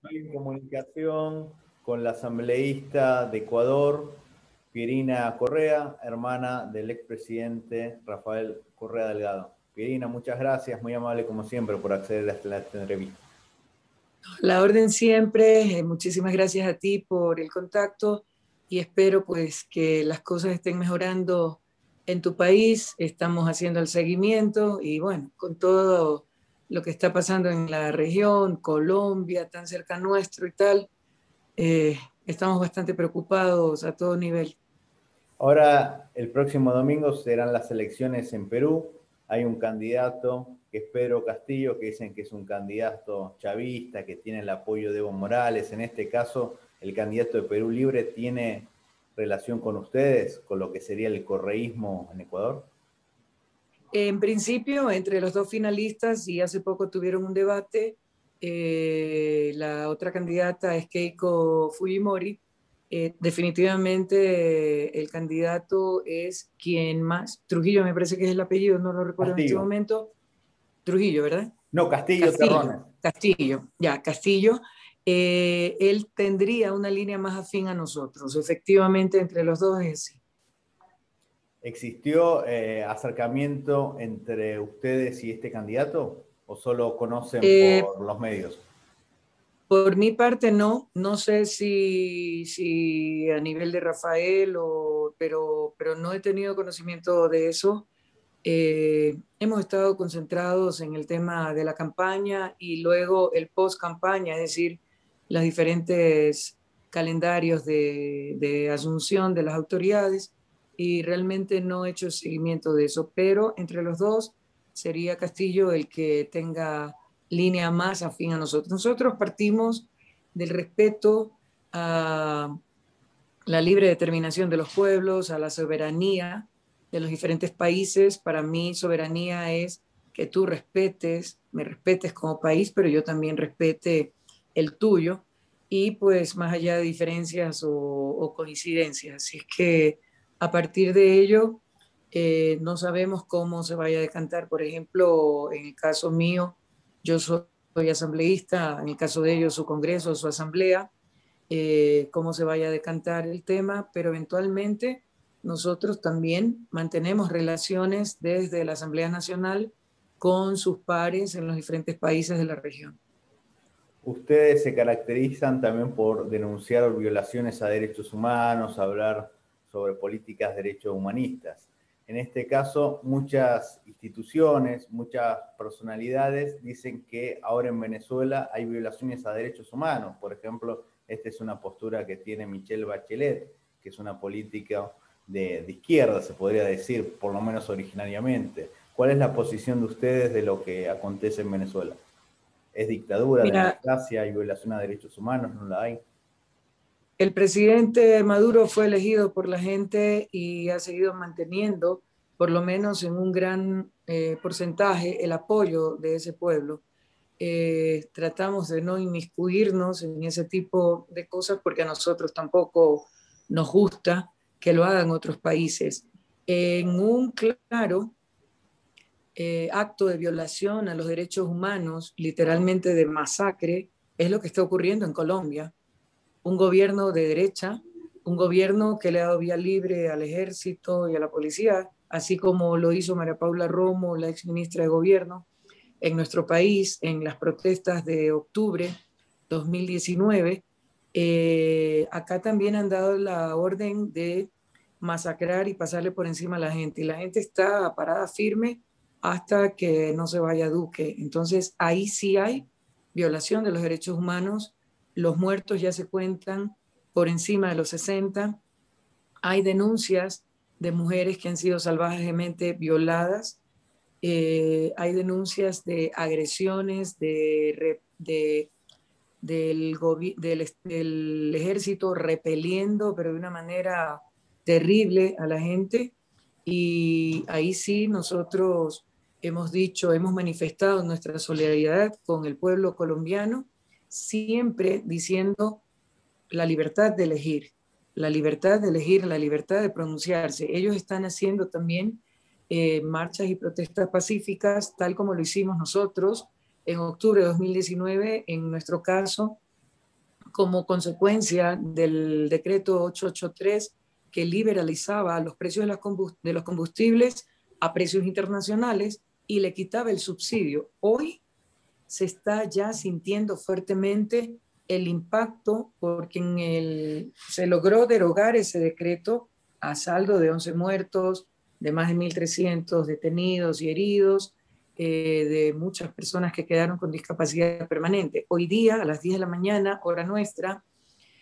en comunicación con la asambleísta de Ecuador, Pierina Correa, hermana del expresidente Rafael Correa Delgado. Pierina, muchas gracias, muy amable como siempre por acceder a esta entrevista. La orden siempre, muchísimas gracias a ti por el contacto y espero pues que las cosas estén mejorando en tu país. Estamos haciendo el seguimiento y bueno, con todo lo que está pasando en la región, Colombia, tan cerca nuestro y tal, estamos bastante preocupados a todo nivel. Ahora, el próximo domingo serán las elecciones en Perú. Hay un candidato, que es Pedro Castillo, que dicen que es un candidato chavista, que tiene el apoyo de Evo Morales. En este caso, el candidato de Perú Libre tiene relación con ustedes, con lo que sería el correísmo en Ecuador. En principio, entre los dos finalistas, y hace poco tuvieron un debate, la otra candidata es Keiko Fujimori. Definitivamente el candidato es quien más, Trujillo me parece que es el apellido, no lo recuerdo en este Castillo. momento. Trujillo, ¿verdad? No, Castillo Terrones. Castillo, ya, Castillo. Él tendría una línea más afín a nosotros. Efectivamente, entre los dos es así. ¿Existió acercamiento entre ustedes y este candidato o solo conocen Eh, por los medios? Por mi parte, no. No sé si a nivel de Rafael, pero no he tenido conocimiento de eso. Hemos estado concentrados en el tema de la campaña y luego el post-campaña, es decir, los diferentes calendarios de asunción de las autoridades y realmente no he hecho seguimiento de eso, pero entre los dos sería Castillo el que tenga línea más afín a nosotros. Nosotros partimos del respeto a la libre determinación de los pueblos, a la soberanía de los diferentes países. Para mí, soberanía es que tú respetes, me respetes como país, pero yo también respete el tuyo. Y pues más allá de diferencias o coincidencias. Así es que a partir de ello, no sabemos cómo se vaya a decantar. Por ejemplo, en el caso mío, yo soy asambleísta, en el caso de ellos, su congreso, su asamblea, cómo se vaya a decantar el tema, pero eventualmente nosotros también mantenemos relaciones desde la Asamblea Nacional con sus pares en los diferentes países de la región. Ustedes se caracterizan también por denunciar violaciones a derechos humanos, hablar sobre políticas de derechos humanistas. En este caso, muchas instituciones, muchas personalidades dicen que ahora en Venezuela hay violaciones a derechos humanos. Por ejemplo, esta es una postura que tiene Michelle Bachelet, que es una política de izquierda, se podría decir, por lo menos originariamente. ¿Cuál es la posición de ustedes de lo que acontece en Venezuela? ¿Es dictadura, Mira, democracia, hay violación a derechos humanos? ¿No la hay? el presidente Maduro fue elegido por la gente y ha seguido manteniendo, por lo menos en un gran porcentaje, el apoyo de ese pueblo. Tratamos de no inmiscuirnos en ese tipo de cosas porque a nosotros tampoco nos gusta que lo hagan otros países. En un claro acto de violación a los derechos humanos, literalmente de masacre, es lo que está ocurriendo en Colombia. Un gobierno de derecha, un gobierno que le ha dado vía libre al ejército y a la policía, así como lo hizo María Paula Romo, la exministra de Gobierno, en nuestro país en las protestas de octubre 2019. Acá también han dado la orden de masacrar y pasarle por encima a la gente. Y la gente está parada firme hasta que no se vaya Duque. Entonces ahí sí hay violación de los derechos humanos. Los muertos ya se cuentan por encima de los 60. Hay denuncias de mujeres que han sido salvajemente violadas. Hay denuncias de agresiones del ejército repeliendo, pero de una manera terrible a la gente. Y ahí sí nosotros hemos dicho, hemos manifestado nuestra solidaridad con el pueblo colombiano, siempre diciendo la libertad de elegir, la libertad de elegir, la libertad de pronunciarse. Ellos están haciendo también marchas y protestas pacíficas, tal como lo hicimos nosotros en octubre de 2019, en nuestro caso, como consecuencia del decreto 883 que liberalizaba los precios de los combustibles a precios internacionales y le quitaba el subsidio. Hoy se está ya sintiendo fuertemente el impacto porque se logró derogar ese decreto a saldo de 11 muertos, de más de 1.300 detenidos y heridos, de muchas personas que quedaron con discapacidad permanente. Hoy día, a las 10 de la mañana, hora nuestra,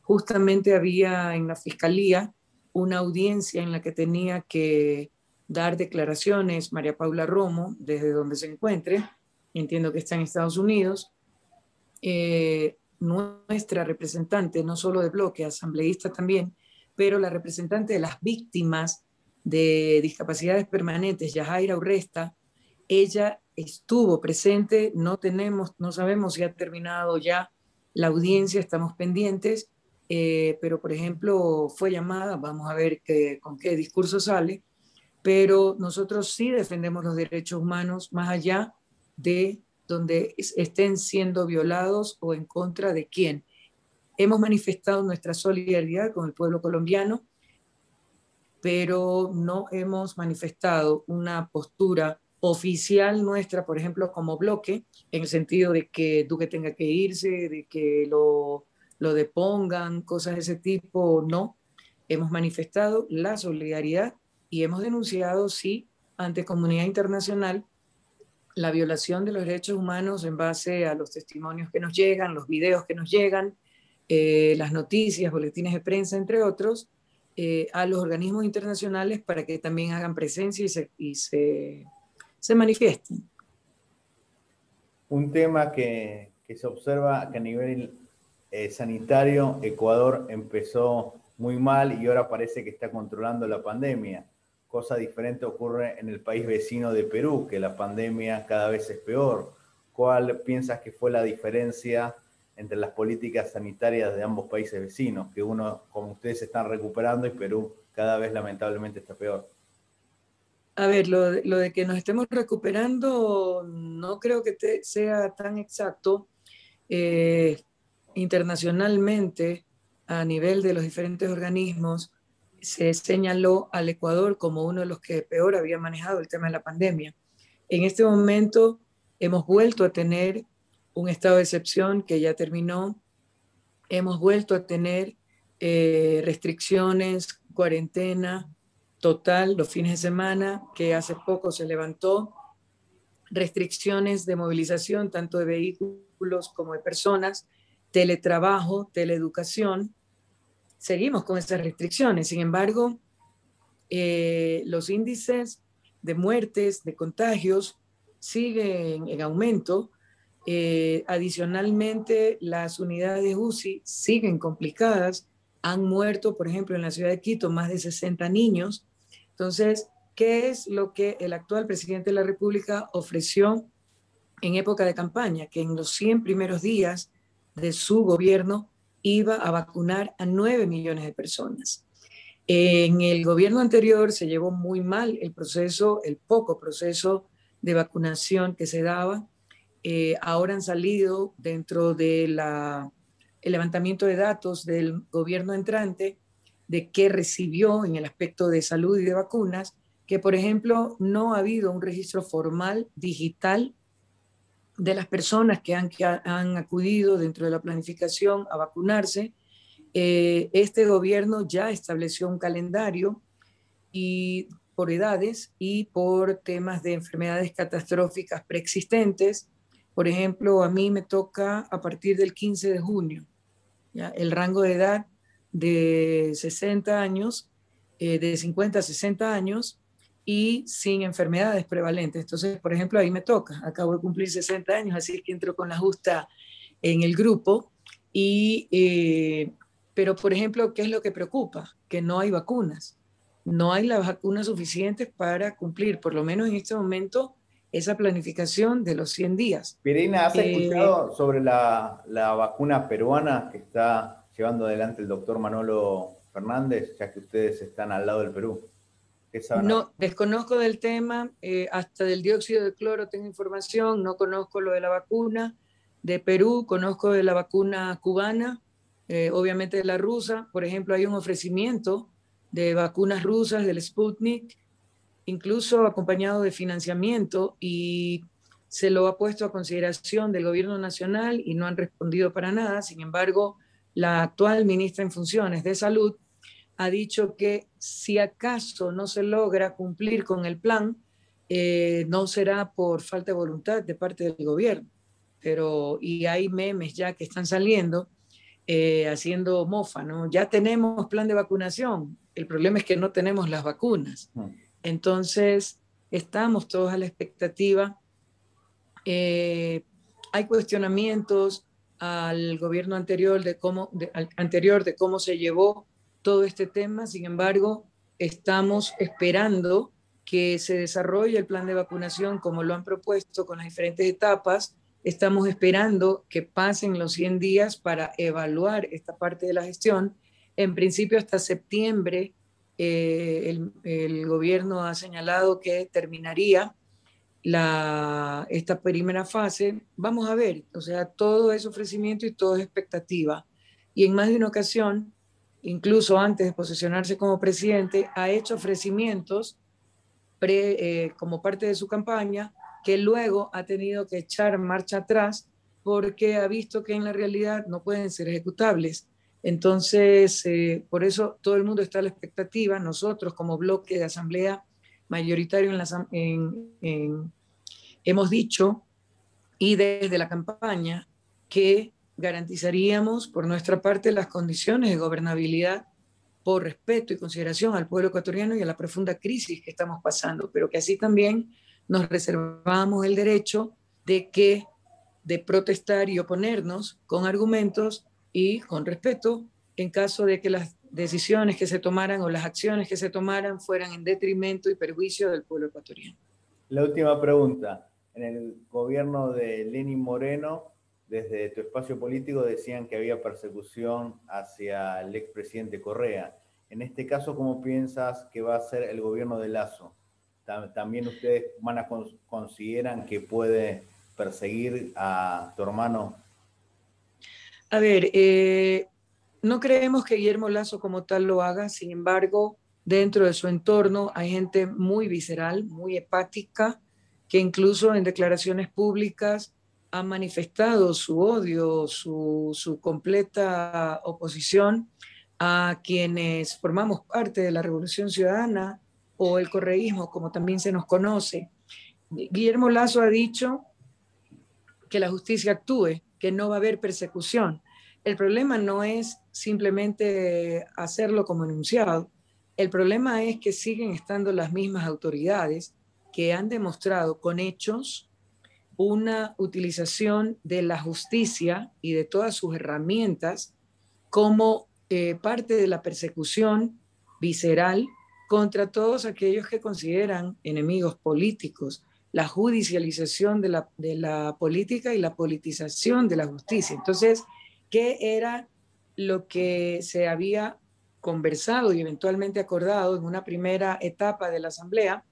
justamente había en la Fiscalía una audiencia en la que tenía que dar declaraciones María Paula Romo, desde donde se encuentre, entiendo que está en Estados Unidos, nuestra representante, no solo de bloque, asambleísta también, pero la representante de las víctimas de discapacidades permanentes, Yajaira Urresta, ella estuvo presente, no sabemos si ha terminado ya la audiencia, estamos pendientes, pero por ejemplo fue llamada, vamos a ver con qué discurso sale, pero nosotros sí defendemos los derechos humanos más allá de donde estén siendo violados o en contra de quién. Hemos manifestado nuestra solidaridad con el pueblo colombiano, pero no hemos manifestado una postura oficial nuestra, por ejemplo, como bloque, en el sentido de que Duque tenga que irse, de que lo depongan, cosas de ese tipo, no. Hemos manifestado la solidaridad y hemos denunciado, sí, ante comunidad internacional, la violación de los derechos humanos en base a los testimonios que nos llegan, los videos que nos llegan, las noticias, boletines de prensa, entre otros, a los organismos internacionales para que también hagan presencia se manifiesten. Un tema que se observa que a nivel sanitario Ecuador empezó muy mal y ahora parece que está controlando la pandemia. Cosa diferente ocurre en el país vecino de Perú, que la pandemia cada vez es peor. ¿Cuál piensas que fue la diferencia entre las políticas sanitarias de ambos países vecinos? Que uno, como ustedes, se están recuperando y Perú cada vez lamentablemente está peor. A ver, lo de que nos estemos recuperando no creo que sea tan exacto. Eh, Internacionalmente, a nivel de los diferentes organismos, se señaló al Ecuador como uno de los que peor había manejado el tema de la pandemia. En este momento hemos vuelto a tener un estado de excepción que ya terminó, hemos vuelto a tener restricciones, cuarentena total los fines de semana, que hace poco se levantó, restricciones de movilización, tanto de vehículos como de personas, teletrabajo, teleeducación. Seguimos con esas restricciones. Sin embargo, los índices de muertes, de contagios, siguen en aumento. Adicionalmente, las unidades UCI siguen complicadas. Han muerto, por ejemplo, en la ciudad de Quito, más de 60 niños. Entonces, ¿qué es lo que el actual presidente de la República ofreció en época de campaña? Que en los 100 primeros días de su gobierno iba a vacunar a 9 millones de personas. En el gobierno anterior se llevó muy mal el proceso, el poco proceso de vacunación que se daba. Ahora han salido dentro del levantamiento de datos del gobierno entrante de que recibió en el aspecto de salud y de vacunas, que por ejemplo no ha habido un registro formal digital de las personas que han acudido dentro de la planificación a vacunarse. Este gobierno ya estableció un calendario y por edades y por temas de enfermedades catastróficas preexistentes. Por ejemplo, a mí me toca a partir del 15 de junio, ¿ya? El rango de edad de 60 años, de 50 a 60 años y sin enfermedades prevalentes. Entonces, por ejemplo, ahí me toca. Acabo de cumplir 60 años, así que entro con la justa en el grupo. Pero, por ejemplo, ¿qué es lo que preocupa? Que no hay vacunas. No hay las vacunas suficientes para cumplir, por lo menos en este momento, esa planificación de los 100 días. Pirina, ¿has escuchado sobre la vacuna peruana que está llevando adelante el doctor Manolo Fernández, ya que ustedes están al lado del Perú? ¿Qué saben? No, desconozco del tema, hasta del dióxido de cloro tengo información, no conozco lo de la vacuna de Perú, conozco de la vacuna cubana, obviamente de la rusa. Por ejemplo, hay un ofrecimiento de vacunas rusas, del Sputnik, incluso acompañado de financiamiento, y se lo ha puesto a consideración del gobierno nacional y no han respondido para nada. Sin embargo, la actual ministra en funciones de Salud ha dicho que si acaso no se logra cumplir con el plan, no será por falta de voluntad de parte del gobierno. Pero, y hay memes ya que están saliendo haciendo mofa, ¿no? Ya tenemos plan de vacunación, el problema es que no tenemos las vacunas. Entonces, estamos todos a la expectativa. Hay cuestionamientos al gobierno anterior de cómo se llevó todo este tema. Sin embargo, estamos esperando que se desarrolle el plan de vacunación como lo han propuesto con las diferentes etapas. Estamos esperando que pasen los 100 días para evaluar esta parte de la gestión. En principio, hasta septiembre, el gobierno ha señalado que terminaría esta primera fase. Vamos a ver, o sea, todo es ofrecimiento y todo es expectativa. Y en más de una ocasión, incluso antes de posesionarse como presidente, ha hecho ofrecimientos como parte de su campaña, que luego ha tenido que echar marcha atrás porque ha visto que en la realidad no pueden ser ejecutables. Entonces, por eso todo el mundo está a la expectativa. Nosotros, como bloque de asamblea mayoritario hemos dicho, y desde la campaña, que garantizaríamos por nuestra parte las condiciones de gobernabilidad por respeto y consideración al pueblo ecuatoriano y a la profunda crisis que estamos pasando, pero que así también nos reservamos el derecho de protestar y oponernos con argumentos y con respeto en caso de que las decisiones que se tomaran o las acciones que se tomaran fueran en detrimento y perjuicio del pueblo ecuatoriano. La última pregunta. En el gobierno de Lenín Moreno, desde tu espacio político decían que había persecución hacia el expresidente Correa. En este caso, ¿cómo piensas que va a ser el gobierno de Lasso? ¿También ustedes consideran que puede perseguir a tu hermano? A ver, no creemos que Guillermo Lasso como tal lo haga. Sin embargo, dentro de su entorno hay gente muy visceral, muy hepática, que incluso en declaraciones públicas ha manifestado su odio, su completa oposición a quienes formamos parte de la Revolución Ciudadana o el correísmo, como también se nos conoce. Guillermo Lasso ha dicho que la justicia actúe, que no va a haber persecución. El problema no es simplemente hacerlo como enunciado. El problema es que siguen estando las mismas autoridades que han demostrado con hechos una utilización de la justicia y de todas sus herramientas como parte de la persecución visceral contra todos aquellos que consideran enemigos políticos, la judicialización de la política y la politización de la justicia. Entonces, ¿qué era lo que se había conversado y eventualmente acordado en una primera etapa de la Asamblea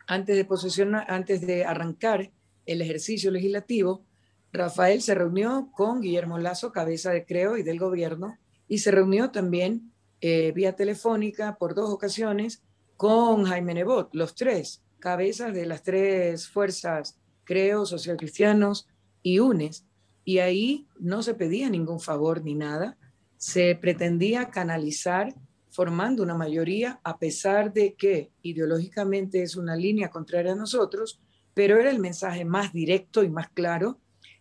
antes de arrancar el ejercicio legislativo? Rafael se reunió con Guillermo Lasso, cabeza de Creo y del gobierno, y se reunió también vía telefónica por 2 ocasiones con Jaime Nebot, los 3 cabezas de las 3 fuerzas, Creo, Socialcristianos y UNES. Y ahí no se pedía ningún favor ni nada, se pretendía canalizar formando una mayoría, a pesar de que ideológicamente es una línea contraria a nosotros, pero era el mensaje más directo y más claro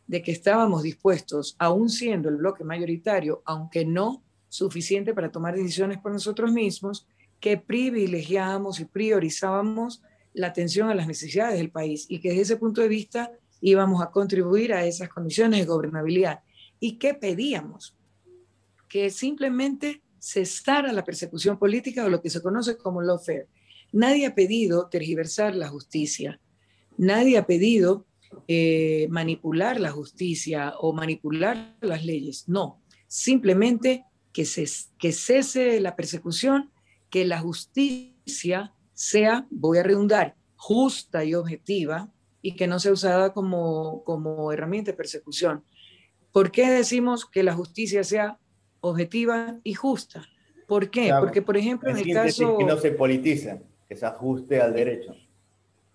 de que estábamos dispuestos, aún siendo el bloque mayoritario, aunque no suficiente para tomar decisiones por nosotros mismos, que privilegiábamos y priorizábamos la atención a las necesidades del país y que desde ese punto de vista íbamos a contribuir a esas condiciones de gobernabilidad. ¿Y qué pedíamos? Que simplemente cesara la persecución política o lo que se conoce como lawfare. Nadie ha pedido tergiversar la justicia, nadie ha pedido manipular la justicia o manipular las leyes, no, simplemente que cese la persecución, que la justicia sea, voy a redundar, justa y objetiva y que no sea usada como herramienta de persecución. ¿Por qué decimos que la justicia sea objetiva y justa. ¿Por O qué? sea, Porque, por ejemplo, en en el síntesis, que no caso... se politicen, que se ajuste al derecho.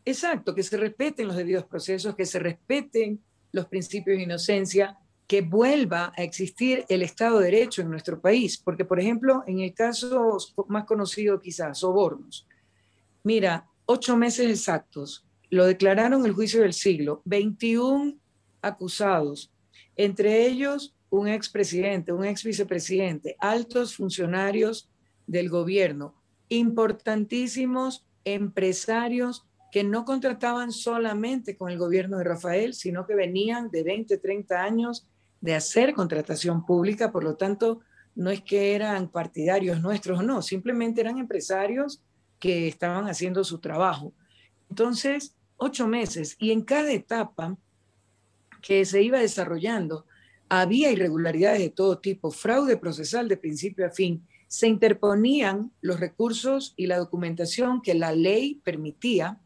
Exacto, que se respeten los debidos procesos, que se respeten los principios de inocencia, que vuelva a existir el Estado de Derecho en nuestro país. Porque, por ejemplo, en el caso más conocido quizás, sobornos, mira, 8 meses exactos, lo declararon el juicio del siglo, 21 acusados, entre ellos un expresidente, un ex vicepresidente, altos funcionarios del gobierno, importantísimos empresarios que no contrataban solamente con el gobierno de Rafael, sino que venían de 20, 30 años de hacer contratación pública, por lo tanto, no es que eran partidarios nuestros, no, simplemente eran empresarios que estaban haciendo su trabajo. Entonces, 8 meses y en cada etapa que se iba desarrollando había irregularidades de todo tipo, fraude procesal de principio a fin, se interponían los recursos y la documentación que la ley permitía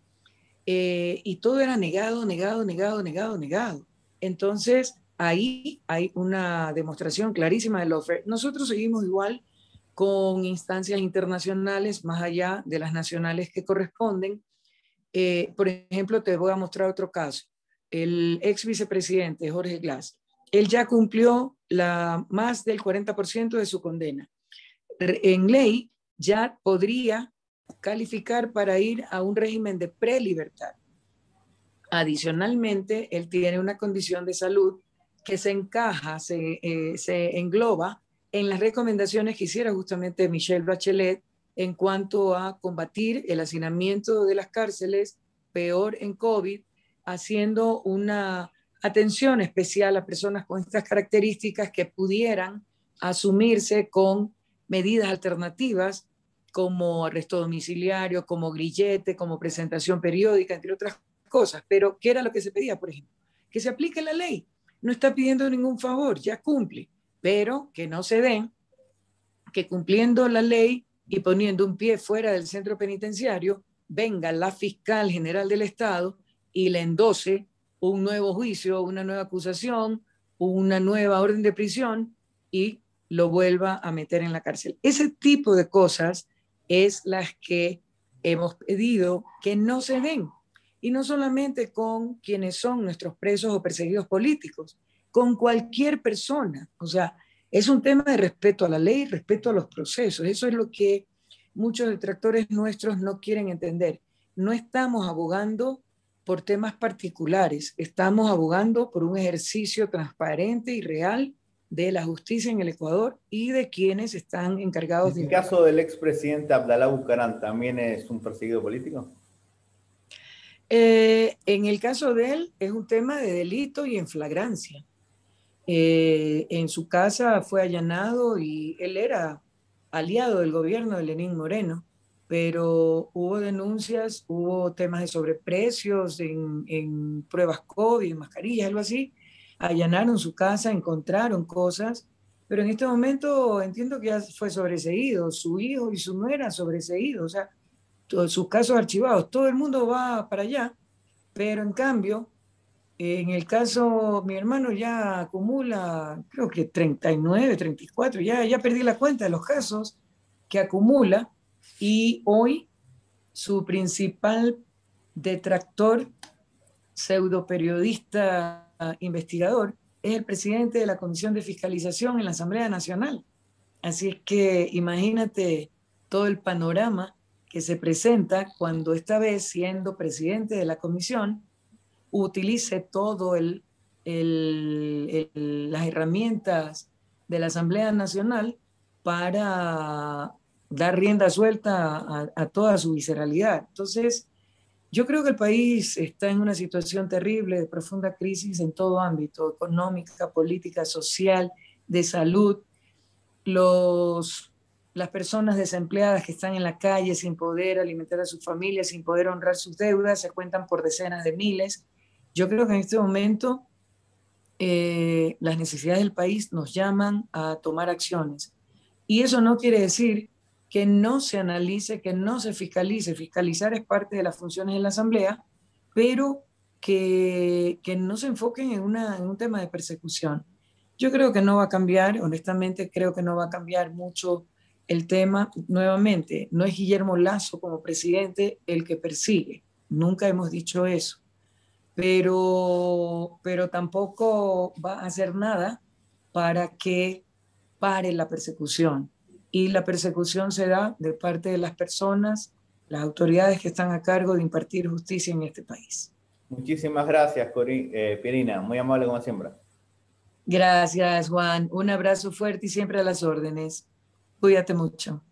y todo era negado, negado, negado, negado, negado. Entonces, ahí hay una demostración clarísima del lawfare. Nosotros seguimos igual con instancias internacionales más allá de las nacionales que corresponden. Por ejemplo, te voy a mostrar otro caso. El ex vicepresidente Jorge Glass, él ya cumplió más del 40% de su condena. En ley ya podría calificar para ir a un régimen de prelibertad. Adicionalmente, él tiene una condición de salud que se encaja, se engloba en las recomendaciones que hiciera justamente Michelle Bachelet en cuanto a combatir el hacinamiento de las cárceles, peor en COVID, haciendo una atención especial a personas con estas características que pudieran asumirse con medidas alternativas como arresto domiciliario, como grillete, como presentación periódica, entre otras cosas. Pero, ¿qué era lo que se pedía, por ejemplo? Que se aplique la ley. No está pidiendo ningún favor, ya cumple, pero que no se den, que cumpliendo la ley y poniendo un pie fuera del centro penitenciario, venga la fiscal general del Estado y le endose un nuevo juicio, una nueva acusación, una nueva orden de prisión y lo vuelva a meter en la cárcel. Ese tipo de cosas es las que hemos pedido que no se den. Y no solamente con quienes son nuestros presos o perseguidos políticos, con cualquier persona. O sea, es un tema de respeto a la ley, respeto a los procesos. Eso es lo que muchos detractores nuestros no quieren entender. No estamos abogando por temas particulares, estamos abogando por un ejercicio transparente y real de la justicia en el Ecuador y de quienes están encargados ¿En de el impartir. caso del expresidente Abdalá Bucaram también es un perseguido político? En el caso de él es un tema de delito y en flagrancia. En su casa fue allanado y él era aliado del gobierno de Lenín Moreno, pero hubo denuncias, hubo temas de sobreprecios en pruebas COVID, en mascarillas, algo así. Allanaron su casa, encontraron cosas, pero en este momento entiendo que ya fue sobreseído, su hijo y su nuera sobreseídos, o sea, todos sus casos archivados, todo el mundo va para allá, pero en cambio en el caso, mi hermano ya acumula, creo que 39, 34, ya perdí la cuenta de los casos que acumula y hoy su principal detractor, pseudo periodista, investigador, es el presidente de la Comisión de Fiscalización en la Asamblea Nacional. Así es que imagínate todo el panorama que se presenta cuando esta vez, siendo presidente de la comisión, utilice todo las herramientas de la Asamblea Nacional para dar rienda suelta a toda su visceralidad. Entonces, yo creo que el país está en una situación terrible de profunda crisis en todo ámbito, económica, política, social, de salud. Los, las personas desempleadas que están en la calle sin poder alimentar a sus familias, sin poder honrar sus deudas, se cuentan por decenas de miles. Yo creo que en este momento las necesidades del país nos llaman a tomar acciones. Y eso no quiere decir que no se analice, que no se fiscalice. Fiscalizar es parte de las funciones de la Asamblea, pero que no se enfoquen en un tema de persecución. Yo creo que no va a cambiar, honestamente creo que no va a cambiar mucho el tema. Nuevamente, no es Guillermo Lasso como presidente el que persigue, nunca hemos dicho eso, pero tampoco va a hacer nada para que pare la persecución. Y la persecución se da de parte de las personas, las autoridades que están a cargo de impartir justicia en este país. Muchísimas gracias, Pierina, muy amable como siempre. Gracias, Juan. Un abrazo fuerte y siempre a las órdenes. Cuídate mucho.